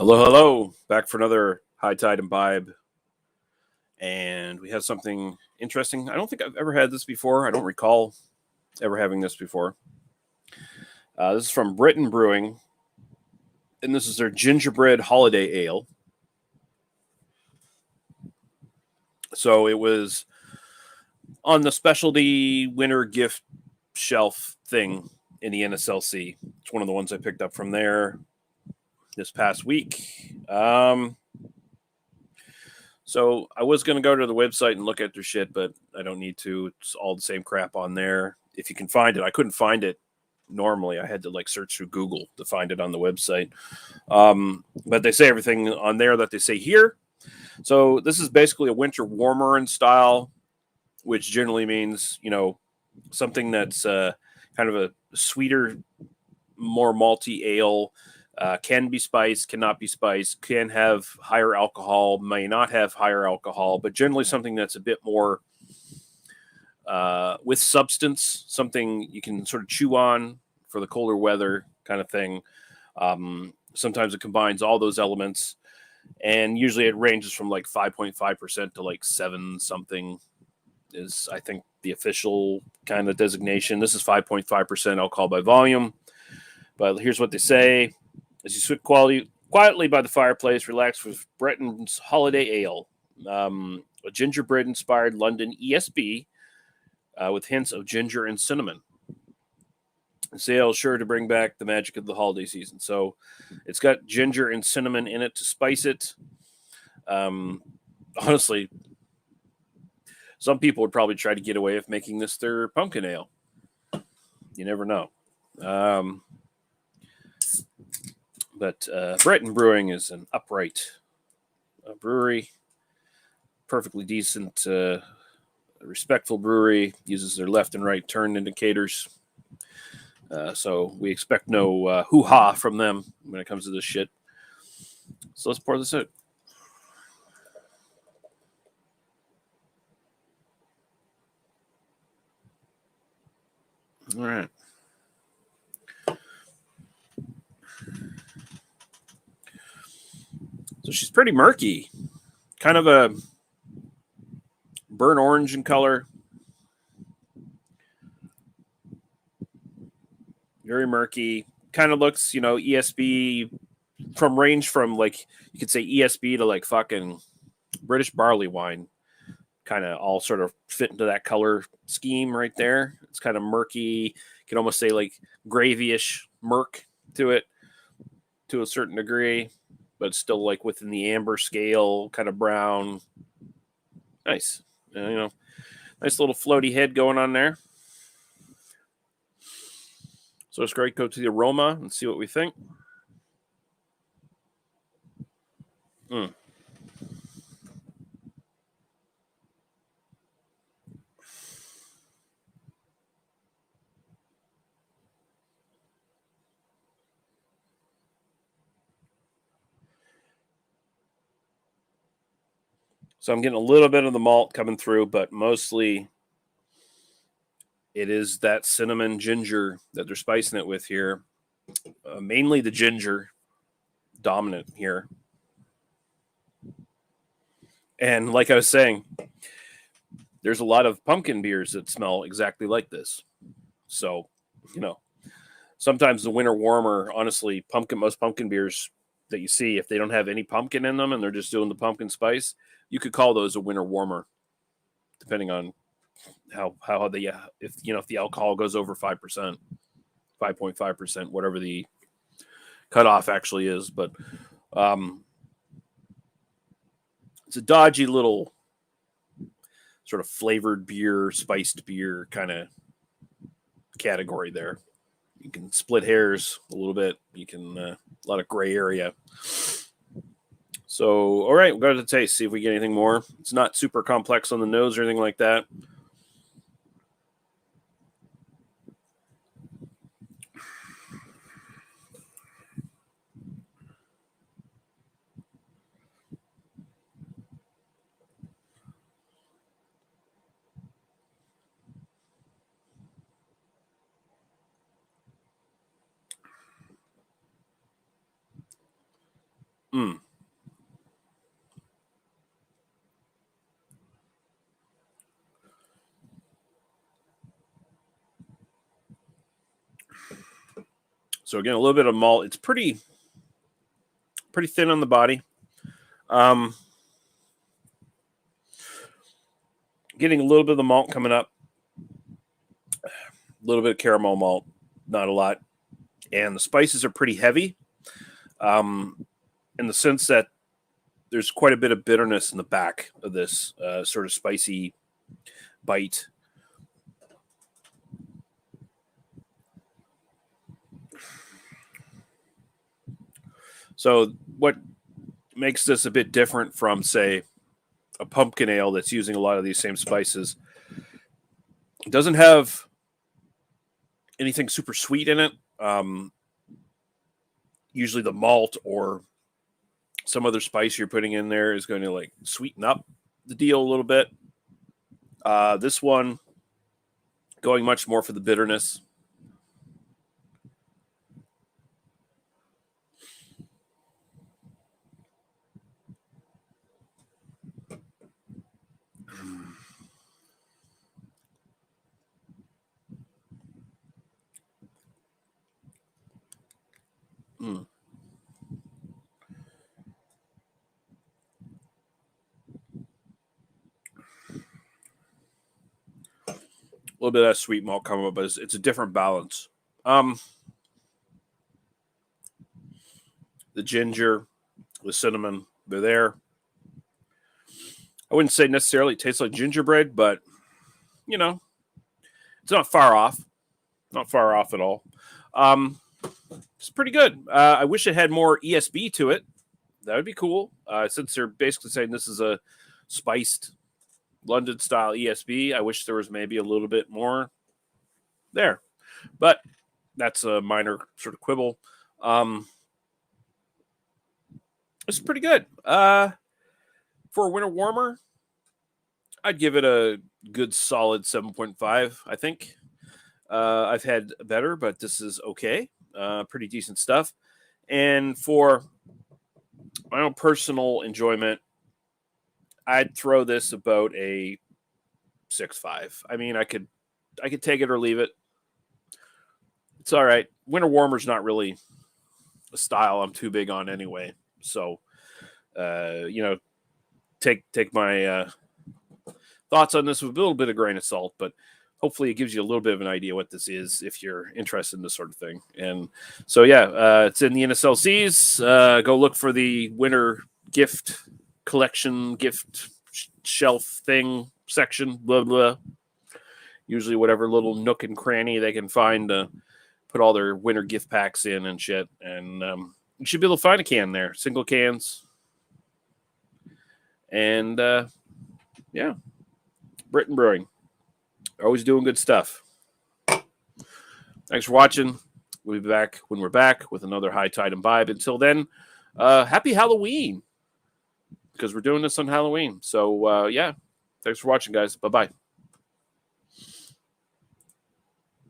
Hello, hello. Back for another High Tide Imbibe. And we have something interesting. I don't think I've ever had this before. I don't recall ever having this before. This is from Breton Brewing. And this is their Gingerbread Holiday Ale. So it was on the specialty winter gift shelf thing in the NSLC. It's one of the ones I picked up from there this past week. So I was going to go to the website and look at their shit, but I don't need to. It's all the same crap on there. If you can find it, I couldn't find it normally. I had to search through Google to find it on the website. But they say everything on there that they say here. So this is basically a winter warmer in style, which generally means, something that's kind of a sweeter, more malty ale. Can be spiced, cannot be spiced, can have higher alcohol, may not have higher alcohol, but generally something that's a bit more with substance, something you can sort of chew on for the colder weather kind of thing. Sometimes it combines all those elements, and usually it ranges from 5.5% to 7 something is, I think, the official kind of designation. This is 5.5% alcohol by volume, but here's what they say. As you sit quietly by the fireplace, relax with Breton's Holiday Ale, a gingerbread-inspired London ESB with hints of ginger and cinnamon. This ale is sure to bring back the magic of the holiday season. So it's got ginger and cinnamon in it to spice it. Honestly, some people would probably try to get away with making this their pumpkin ale. You never know. But Breton Brewing is an upright brewery, perfectly decent, respectful brewery, uses their left and right turn indicators. So we expect no hoo-ha from them when it comes to this shit. So let's pour this out. All right. So she's pretty murky, kind of a burnt orange in color. Very murky. Kind of looks, ESB range from you could say ESB to fucking British barley wine. Kind of all sort of fit into that color scheme right there. It's kind of murky. You can almost say gravyish murk to it to a certain degree, but still within the amber scale, kind of brown. Nice. Nice little floaty head going on there. So it's great. Go to the aroma and see what we think. So I'm getting a little bit of the malt coming through, but mostly it is that cinnamon ginger that they're spicing it with here. Mainly the ginger dominant here. And like I was saying, there's a lot of pumpkin beers that smell exactly like this. So, sometimes the winter warmer, honestly, most pumpkin beers that you see, if they don't have any pumpkin in them and they're just doing the pumpkin spice, you could call those a winter warmer, depending on how the if the alcohol goes over 5%, 5.5%, whatever the cutoff actually is. But it's a dodgy little sort of flavored beer, spiced beer kind of category there. You can split hairs a little bit. You can a lot of gray area. So, all right, we'll go to the taste, see if we get anything more. It's not super complex on the nose or anything like that. Mm. So again, a little bit of malt. It's pretty thin on the body. Getting a little bit of the malt coming up. A little bit of caramel malt, not a lot. And the spices are pretty heavy, in the sense that there's quite a bit of bitterness in the back of this sort of spicy bite. So what makes this a bit different from, say, a pumpkin ale that's using a lot of these same spices, it doesn't have anything super sweet in it. Usually the malt or some other spice you're putting in there is going to like sweeten up the deal a little bit. This one going much more for the bitterness. Mm. A little bit of that sweet malt coming up, but it's a different balance. The ginger, the cinnamon, they're there. I wouldn't say necessarily it tastes like gingerbread, but you know, it's not far off. Not far off at all. It's pretty good. I wish it had more ESB to it. That would be cool. Since they're basically saying this is a spiced London style ESB, I wish there was maybe a little bit more there. But that's a minor sort of quibble. It's pretty good. For a winter warmer, I'd give it a good solid 7.5, I think. I've had better, but this is okay. Pretty decent stuff. And for my own personal enjoyment, I'd throw this about a 6.5. I mean, I could take it or leave it. It's all right. Winter warmer's not really a style I'm too big on anyway. So, take my thoughts on this with a little bit of grain of salt, but hopefully it gives you a little bit of an idea what this is if you're interested in this sort of thing. And so, it's in the NSLCs. Go look for the winter gift collection, gift shelf thing section, blah, blah. Usually whatever little nook and cranny they can find to put all their winter gift packs in and shit. And you should be able to find a can there, single cans. And, Breton Brewing. Always doing good stuff. Thanks for watching. We'll be back when we're back with another High Tide Imbibe. Until then, happy Halloween, because we're doing this on Halloween. So, thanks for watching, guys. Bye-bye.